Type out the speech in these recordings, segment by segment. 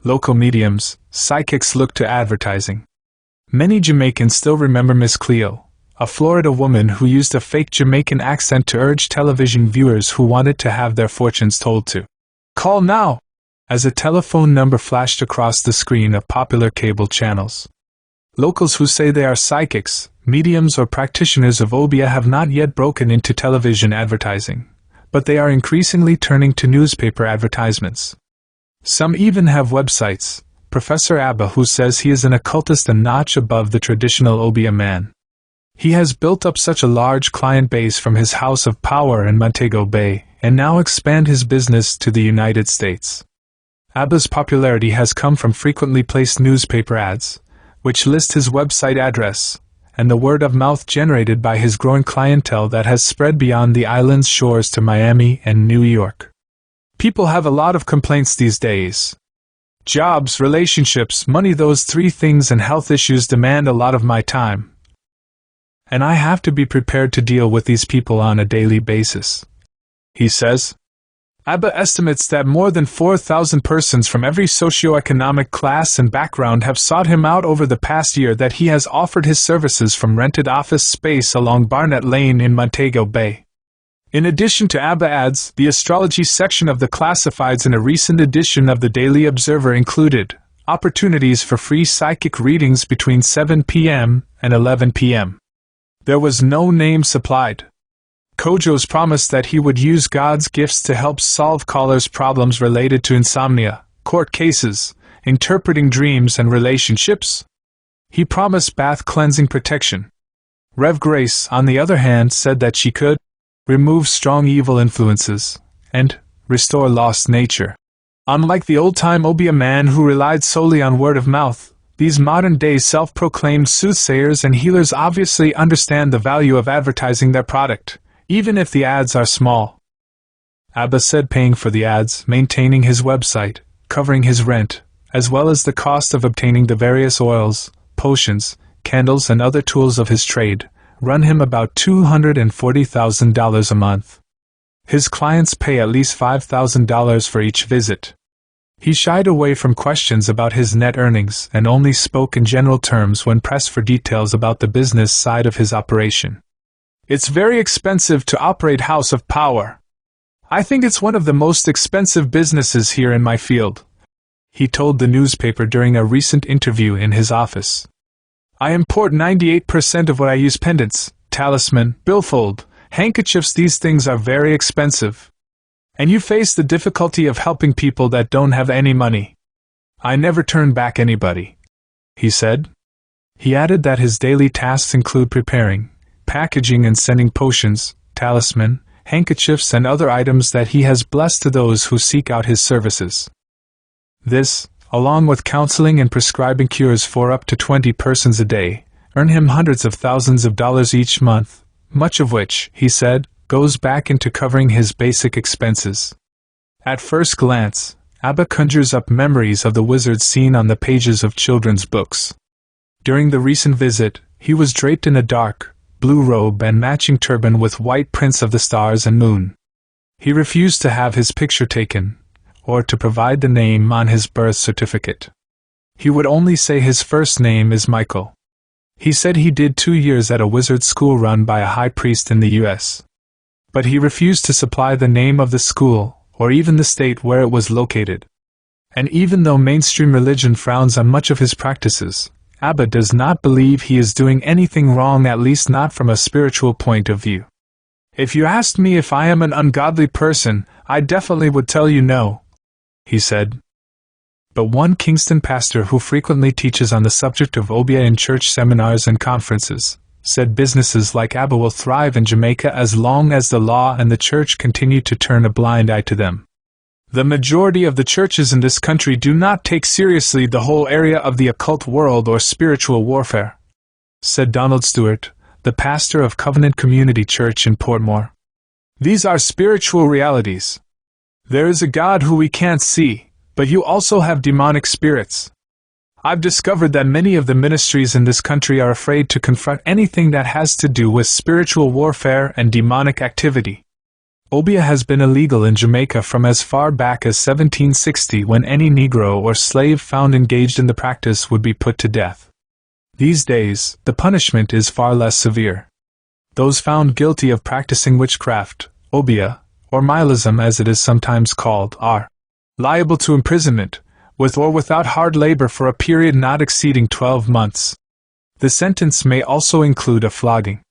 Local mediums, psychics look to advertising. Many Jamaicans still remember Miss Cleo, a Florida woman who used a fake Jamaican accent to urge television viewers who wanted to have their fortunes told to call now, as a telephone number flashed across the screen of popular cable channels. Locals who say they are psychics, mediums or practitioners of Obeah have not yet broken into television advertising, but they are increasingly turning to newspaper advertisements. Some even have websites. Professor Obeah, who says he is an occultist a notch above the traditional Obeah man. He has built up such a large client base from his house of power in Montego Bay, and now expand his business to the United States. Obeah's popularity has come from frequently placed newspaper ads, which list his website address, and the word of mouth generated by his growing clientele that has spread beyond the island's shores to Miami and New York. People have a lot of complaints these days. Jobs, relationships, money, those three things, and health issues demand a lot of my time. And I have to be prepared to deal with these people on a daily basis, he says. Obeah estimates that more than 4,000 persons from every socioeconomic class and background have sought him out over the past year that he has offered his services from rented office space along Barnett Lane in Montego Bay. In addition to Obeah ads, the astrology section of the classifieds in a recent edition of the Daily Observer included opportunities for free psychic readings between 7 p.m. and 11 p.m. There was no name supplied. Kojo's promised that he would use God's gifts to help solve callers' problems related to insomnia, court cases, interpreting dreams, and relationships. He promised bath cleansing protection. Rev Grace, on the other hand, said that she could remove strong evil influences and restore lost nature. Unlike the old-time Obeah man who relied solely on word of mouth, these modern-day self-proclaimed soothsayers and healers obviously understand the value of advertising their product, even if the ads are small. Obeah said paying for the ads, maintaining his website, covering his rent, as well as the cost of obtaining the various oils, potions, candles, and other tools of his trade, run him about $240,000 a month. His clients pay at least $5,000 for each visit. He shied away from questions about his net earnings and only spoke in general terms when pressed for details about the business side of his operation. It's very expensive to operate House of Power. I think it's one of the most expensive businesses here in my field, he told the newspaper during a recent interview in his office. I import 98% of what I use: pendants, talisman, billfold, handkerchiefs. These things are very expensive. And you face the difficulty of helping people that don't have any money. I never turn back anybody, he said. He added that his daily tasks include preparing, packaging, and sending potions, talisman, handkerchiefs, and other items that he has blessed to those who seek out his services. This, along with counseling and prescribing cures for up to 20 persons a day, earn him hundreds of thousands of dollars each month, much of which, he said, goes back into covering his basic expenses. At first glance, Obeah conjures up memories of the wizards seen on the pages of children's books. During the recent visit, he was draped in a dark, blue robe and matching turban with white prints of the stars and moon. He refused to have his picture taken, or to provide the name on his birth certificate. He would only say his first name is Michael. He said he did 2 years at a wizard school run by a high priest in the U.S. But he refused to supply the name of the school, or even the state where it was located. And even though mainstream religion frowns on much of his practices, Obeah does not believe he is doing anything wrong, at least not from a spiritual point of view. If you asked me if I am an ungodly person, I definitely would tell you no, he said. But one Kingston pastor who frequently teaches on the subject of Obeah in church seminars and conferences, said businesses like Obeah will thrive in Jamaica as long as the law and the church continue to turn a blind eye to them. The majority of the churches in this country do not take seriously the whole area of the occult world or spiritual warfare, said Donald Stewart, the pastor of Covenant Community Church in Portmore. These are spiritual realities. There is a God who we can't see, but you also have demonic spirits. I've discovered that many of the ministries in this country are afraid to confront anything that has to do with spiritual warfare and demonic activity. Obeah has been illegal in Jamaica from as far back as 1760, when any Negro or slave found engaged in the practice would be put to death. These days, the punishment is far less severe. Those found guilty of practicing witchcraft, Obeah, or Milism as it is sometimes called, are liable to imprisonment, with or without hard labor for a period not exceeding 12 months. The sentence may also include a flogging.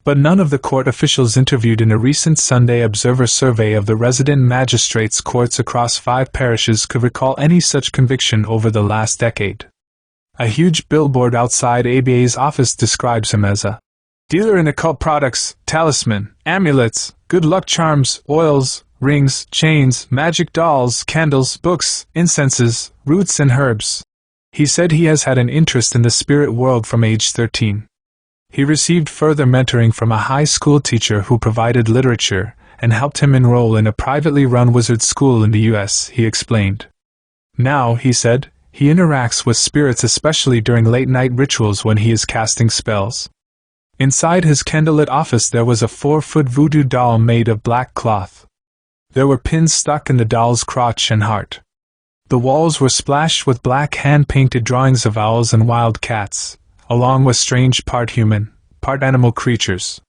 But none of the court officials interviewed in a recent Sunday Observer survey of the resident magistrates' courts across 5 parishes could recall any such conviction over the last decade. A huge billboard outside Obeah's office describes him as a dealer in occult products, talisman, amulets, good luck charms, oils, rings, chains, magic dolls, candles, books, incenses, roots and herbs. He said he has had an interest in the spirit world from age 13. He received further mentoring from a high school teacher who provided literature and helped him enroll in a privately run wizard school in the U.S., he explained. Now, he said, he interacts with spirits especially during late-night rituals when he is casting spells. Inside his candlelit office there was a 4-foot voodoo doll made of black cloth. There were pins stuck in the doll's crotch and heart. The walls were splashed with black hand-painted drawings of owls and wild cats, along with strange part human, part animal creatures.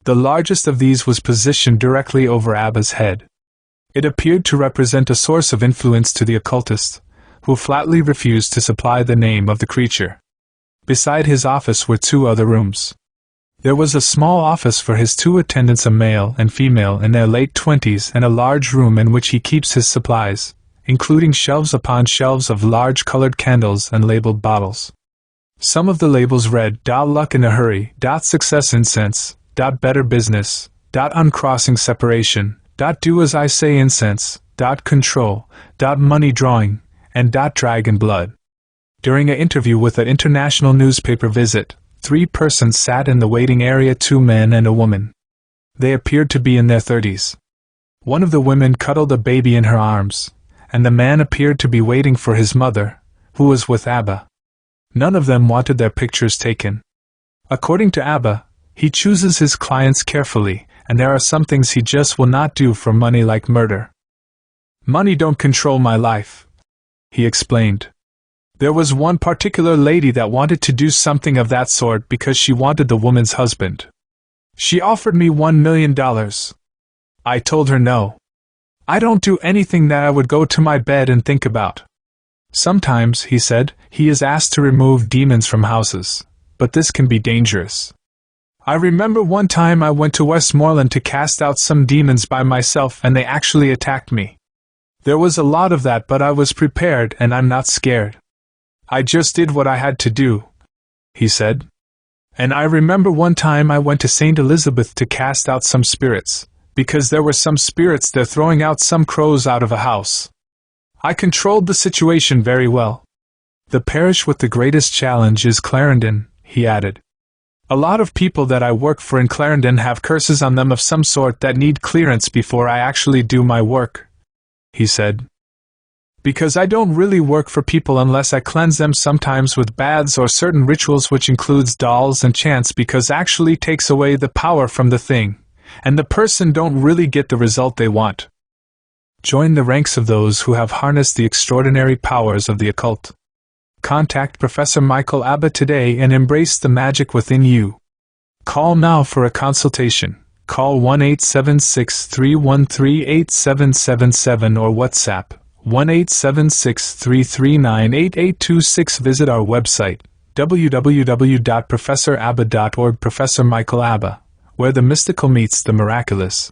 The largest of these was positioned directly over Abba's head. It appeared to represent a source of influence to the occultist, who flatly refused to supply the name of the creature. Beside his office were 2 other rooms. There was a small office for his 2 attendants, a male and female in their late 20s, and a large room in which he keeps his supplies, including shelves upon shelves of large colored candles and labeled bottles. Some of the labels read "Luck in a Hurry", "Success Incense", "Better Business", "Uncrossing Separation", "Do As I Say Incense", "Control", "Money Drawing", and "Dragon Blood". During an interview with an international newspaper visit, 3 persons sat in the waiting area, 2 men and a woman. They appeared to be in their 30s. One of the women cuddled a baby in her arms, and the man appeared to be waiting for his mother, who was with Abba. None of them wanted their pictures taken. According to Abba, he chooses his clients carefully, and there are some things he just will not do for money, like murder. "Money don't control my life," he explained. "There was one particular lady that wanted to do something of that sort because she wanted the woman's husband. She offered me $1 million. I told her no. I don't do anything that I would go to my bed and think about." Sometimes, he said, he is asked to remove demons from houses, but this can be dangerous. "I remember one time I went to Westmoreland to cast out some demons by myself and they actually attacked me. There was a lot of that, but I was prepared and I'm not scared. I just did what I had to do," he said. "And I remember one time I went to St. Elizabeth to cast out some spirits, because there were some spirits there throwing out some crows out of a house. I controlled the situation very well. The parish with the greatest challenge is Clarendon," he added. "A lot of people that I work for in Clarendon have curses on them of some sort that need clearance before I actually do my work," he said. "Because I don't really work for people unless I cleanse them, sometimes with baths or certain rituals, which includes dolls and chants, because actually takes away the power from the thing, and the person don't really get the result they want." Join the ranks of those who have harnessed the extraordinary powers of the occult. Contact Professor Michael Abba today and embrace the magic within you. Call now for a consultation. Call 1-876-313-8777 or WhatsApp 1-876-339-8826. Visit our website, www.professorabba.org. Professor Michael Abba, where the mystical meets the miraculous.